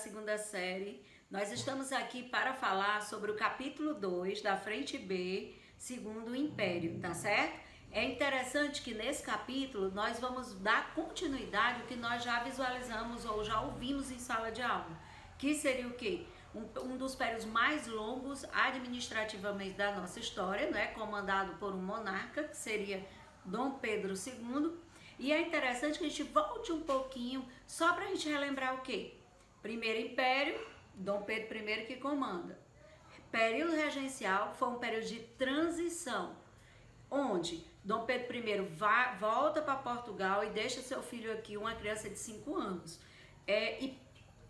segunda série. Nós estamos aqui para falar sobre o capítulo 2 da frente B, segundo o Império, tá certo? É interessante que nesse capítulo nós vamos dar continuidade ao que nós já visualizamos ou já ouvimos em sala de aula, que seria o quê? Um dos períodos mais longos administrativamente da nossa história, né? Comandado por um monarca, que seria Dom Pedro II. E é interessante que a gente volte um pouquinho, só para a gente relembrar o quê? Primeiro Império, Dom Pedro I que comanda. Período regencial foi um período de transição, onde Dom Pedro I volta para Portugal e deixa seu filho aqui, uma criança de 5 anos. E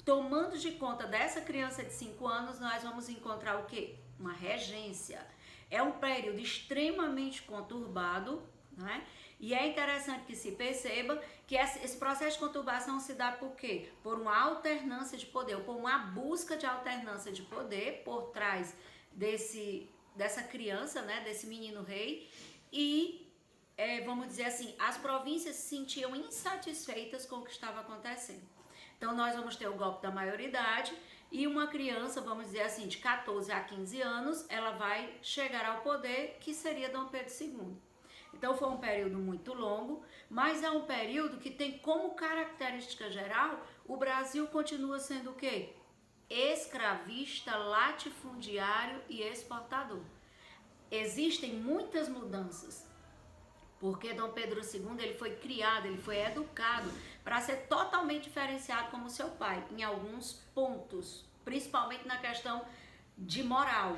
tomando de conta dessa criança de 5 anos, nós vamos encontrar o quê? Uma regência. É um período extremamente conturbado, né? E é interessante que se perceba que esse processo de conturbação se dá por quê? Por uma alternância de poder, ou por uma busca de alternância de poder por trás dessa criança, né? Desse menino rei. E, vamos dizer assim, as províncias se sentiam insatisfeitas com o que estava acontecendo. Então nós vamos ter o golpe da maioridade e uma criança, vamos dizer assim, de 14 a 15 anos, ela vai chegar ao poder, que seria Dom Pedro II. Então foi um período muito longo, mas é um período que tem como característica geral, o Brasil continua sendo o quê? Escravista, latifundiário e exportador. Existem muitas mudanças, porque Dom Pedro II ele foi criado, ele foi educado para ser totalmente diferenciado como seu pai, em alguns pontos, principalmente na questão de moral.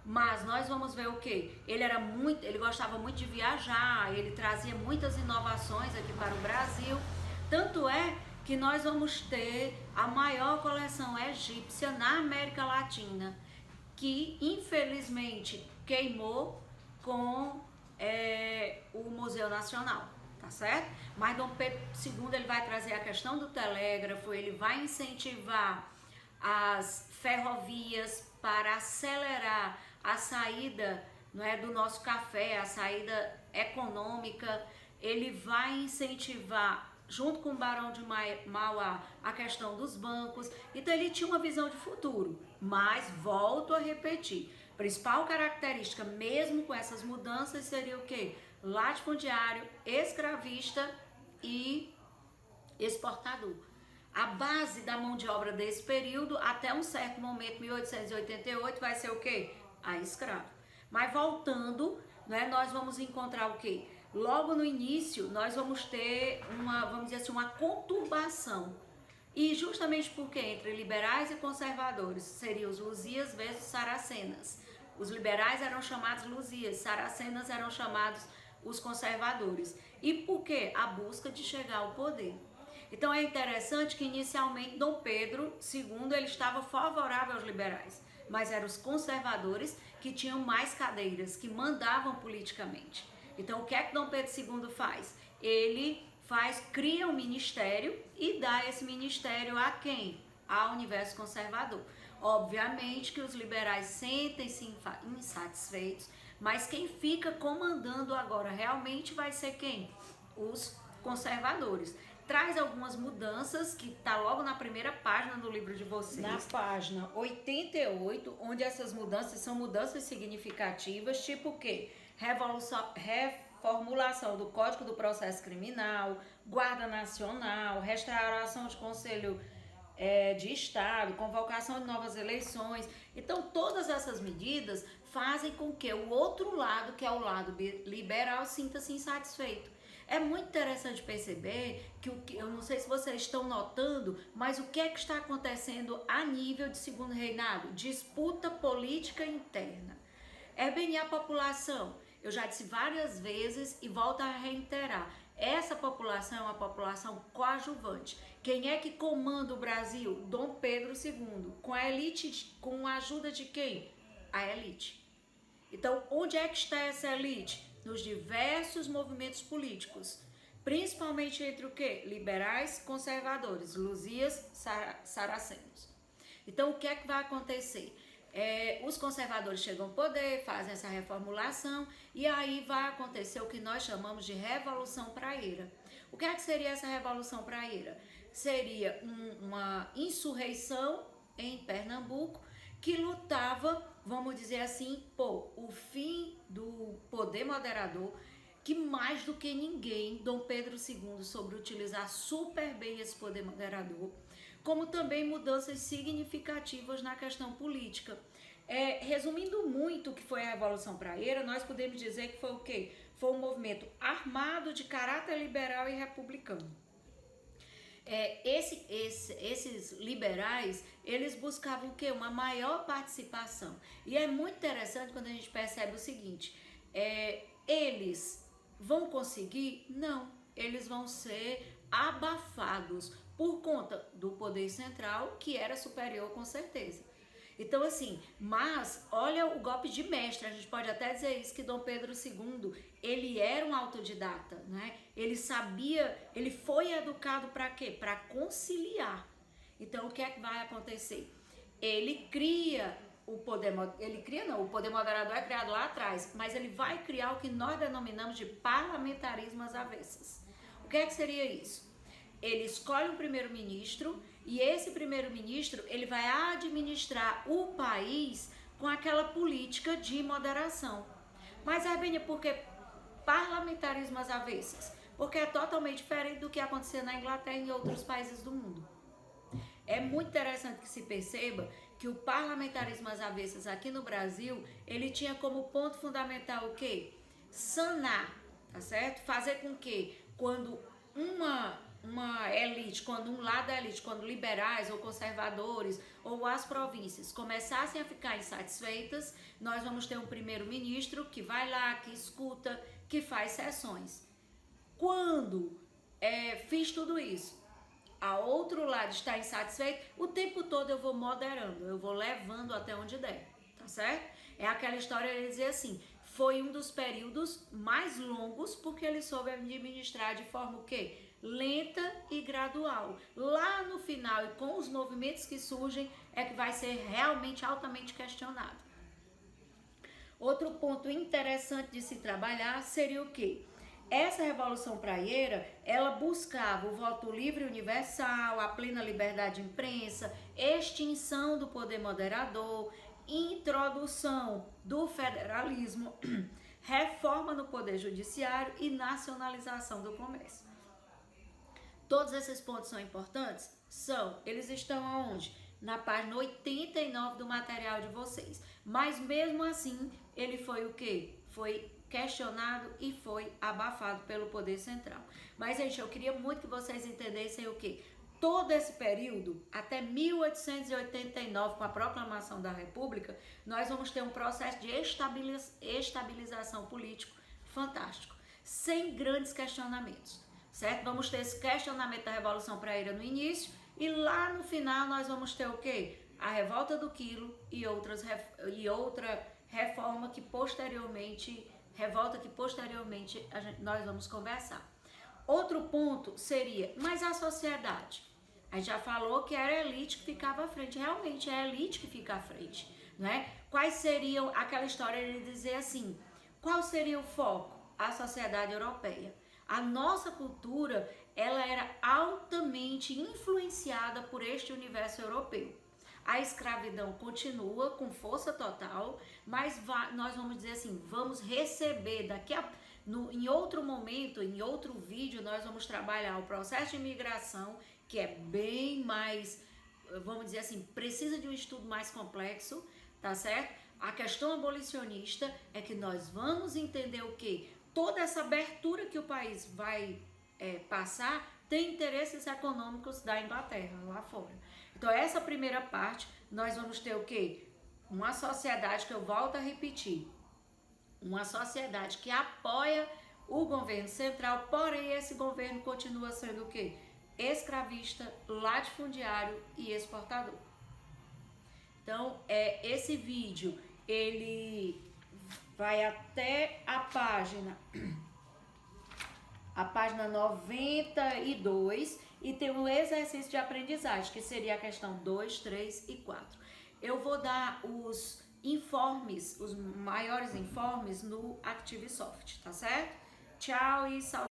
Mas nós vamos ver o que? Ele gostava muito de viajar, ele trazia muitas inovações aqui para o Brasil. Tanto é que nós vamos ter a maior coleção egípcia na América Latina, que infelizmente queimou com o Museu Nacional, tá certo? Mas Dom Pedro II ele vai trazer a questão do telégrafo, ele vai incentivar as ferrovias para acelerar a saída, não é, do nosso café, a saída econômica. Ele vai incentivar, junto com o Barão de Mauá, a questão dos bancos. Então ele tinha uma visão de futuro, mas volto a repetir, principal característica, mesmo com essas mudanças, seria o quê? Latifundiário, escravista e exportador. A base da mão de obra desse período, até um certo momento, 1888, vai ser o quê? A escravo. Mas voltando, né, nós vamos encontrar o quê? Logo no início, nós vamos ter vamos dizer assim, uma conturbação. E justamente porque entre liberais e conservadores seriam os Luzias versus Saracenas. Os liberais eram chamados Luzias, Saracenas eram chamados os conservadores. E por quê? A busca de chegar ao poder. Então é interessante que inicialmente Dom Pedro II ele estava favorável aos liberais, mas eram os conservadores que tinham mais cadeiras, que mandavam politicamente. Então o que é que Dom Pedro II faz? Ele cria um ministério e dá esse ministério a quem? Ao universo conservador. Obviamente que os liberais sentem-se insatisfeitos, mas quem fica comandando agora realmente vai ser quem? Os conservadores. Traz algumas mudanças que está logo na primeira página do livro de vocês. Na página 88, onde essas mudanças são mudanças significativas, tipo o quê? Reformulação do Código do Processo Criminal, Guarda Nacional, restauração de Conselho de Estado, convocação de novas eleições. Então todas essas medidas fazem com que o outro lado, que é o lado liberal, sinta-se insatisfeito. É muito interessante perceber que eu não sei se vocês estão notando, mas o que é que está acontecendo a nível de segundo reinado? Disputa política interna. É bem a população. Eu já disse várias vezes e volto a reiterar. Essa população é uma população coadjuvante. Quem é que comanda o Brasil? Dom Pedro II. Com a elite, com a ajuda de quem? A elite. Então, onde é que está essa elite? Nos diversos movimentos políticos, principalmente entre o quê? Liberais, conservadores, Luzias, Saracenos. Então, o que é que vai acontecer? Os conservadores chegam ao poder, fazem essa reformulação e aí vai acontecer o que nós chamamos de Revolução Praieira. O que é que seria essa Revolução Praieira? seria uma insurreição em Pernambuco que lutava, vamos dizer assim, por o fim do poder moderador, que mais do que ninguém, Dom Pedro II soube utilizar super bem esse poder moderador, como também mudanças significativas na questão política. Resumindo muito o que foi a Revolução Praieira, nós podemos dizer que foi o quê? Foi um movimento armado de caráter liberal e republicano. Esses liberais, eles buscavam o quê? Uma maior participação. E é muito interessante quando a gente percebe o seguinte, eles vão conseguir? Não, eles vão ser abafados por conta do poder central, que era superior com certeza. Então assim, mas olha o golpe de mestre, a gente pode até dizer isso, que Dom Pedro II, ele era um autodidata, né? Ele sabia, ele foi educado para quê? Para conciliar. Então o que é que vai acontecer? Ele cria o poder, o poder moderador é criado lá atrás, mas ele vai criar o que nós denominamos de parlamentarismo às avessas. O que é que seria isso? Ele escolhe um primeiro-ministro e esse primeiro-ministro ele vai administrar o país com aquela política de moderação. Mas Arbênia, por que parlamentarismo às avessas? Porque é totalmente diferente do que acontecia na Inglaterra e em outros países do mundo. É muito interessante que se perceba que o parlamentarismo às avessas aqui no Brasil, ele tinha como ponto fundamental o quê? Sanar, tá certo? Fazer com que quando uma elite, quando um lado da elite, quando liberais ou conservadores ou as províncias começassem a ficar insatisfeitas, nós vamos ter um primeiro-ministro que vai lá, que escuta, que faz sessões. Quando fiz tudo isso, a outro lado está insatisfeito, o tempo todo eu vou moderando, eu vou levando até onde der, tá certo? É aquela história de dizer assim, foi um dos períodos mais longos porque ele soube administrar de forma o quê? Lenta e gradual. Lá no final e com os movimentos que surgem é que vai ser realmente altamente questionado. Outro ponto interessante de se trabalhar seria o quê? Essa Revolução Praieira, ela buscava o voto livre universal, a plena liberdade de imprensa, extinção do poder moderador, introdução do federalismo, reforma no poder judiciário e nacionalização do comércio. Todos esses pontos são importantes? São. Eles estão aonde? Na página 89 do material de vocês. Mas mesmo assim, ele foi o quê? Foi questionado e foi abafado pelo poder central. Mas, gente, eu queria muito que vocês entendessem o quê? Todo esse período, até 1889, com a proclamação da República, nós vamos ter um processo de estabilização político fantástico, sem grandes questionamentos, certo? Vamos ter esse questionamento da Revolução Praieira no início e lá no final nós vamos ter o quê? A revolta do quilo e outra reforma que posteriormente, nós vamos conversar. Outro ponto seria, mas a sociedade? A gente já falou que era a elite que ficava à frente, realmente é a elite que fica à frente, né? Quais seriam, aquela história de dizer assim, qual seria o foco? A sociedade europeia. A nossa cultura, ela era altamente influenciada por este universo europeu. A escravidão continua com força total, mas nós vamos dizer assim, vamos receber em outro momento, em outro vídeo, nós vamos trabalhar o processo de imigração, que é bem mais, vamos dizer assim, precisa de um estudo mais complexo, tá certo? A questão abolicionista é que nós vamos entender o quê? Toda essa abertura que o país vai passar tem interesses econômicos da Inglaterra lá fora. Então essa primeira parte nós vamos ter o quê? Uma sociedade que eu volto a repetir, uma sociedade que apoia o governo central, porém esse governo continua sendo o quê? Escravista, latifundiário e exportador. Então esse vídeo ele vai até a página 92 e tem um exercício de aprendizagem, que seria a questão 2, 3 e 4. Eu vou dar os informes, os maiores informes no ActiveSoft, tá certo? Tchau e saudades.